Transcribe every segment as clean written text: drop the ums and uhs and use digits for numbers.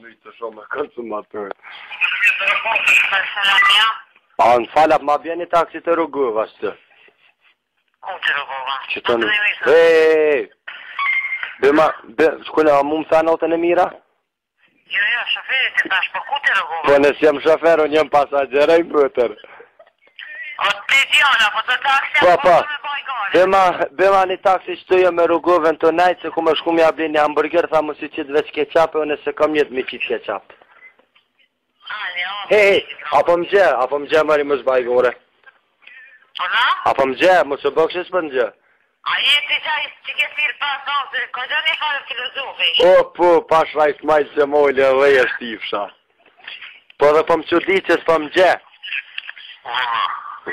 një të shumë e konsumatorët. A në falap, ma bjeni taksi të rrugëve, ashtë të. Ku të rrugëve? Që të në... Shkune, a mu më tha notën e mira? Jo, shoferit të tash, po ku të rrugëve? Po nësë jem shofer, unë jem pasagjerë i bëtër. O të djona, po të taksi e po me bajgare. Bema një taksi që të jo me rrugëve në të najtë, se ku me shku me abli një hamburger, tha mu si qitë veç keqap, e unë se kam jetë me qitë keqap. Hej, apo më gje, mëri më zbajgore. Po na? Apo më gje, më së bëkshës për në gje. A jeti që ke firë pas nëse, këtë një farë filozofi? Po, pash rajt majtë se mojle dhe e shtifsha. Po dhe po më qëdi që s'po më gje.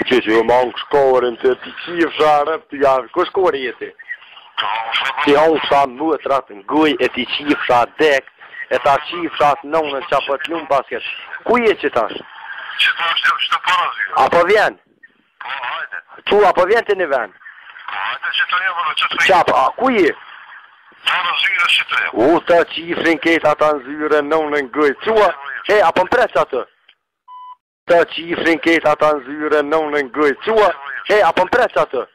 Që ju mangë shkorin të ti qifsha rëp të javë, ku shkori jeti? Ti hongë sa mëtrat në guj e ti qifsha dek, e ta qifsha të nonën që apët lumë basket. Ku je që tash? Që tash që të parazirë. Apo vjen? Po, hajde. Tu, apo vjen të një ven? Hajde që të një vërë, që të një. Qap, a ku je? Parazirë që të një. Ta qifrin ketë ata në zyre nonën guj. Qua, he, apo më presë atë? Ta qifrin ketë ata në zyre nonën guj. Qua, he, apo më presë atë?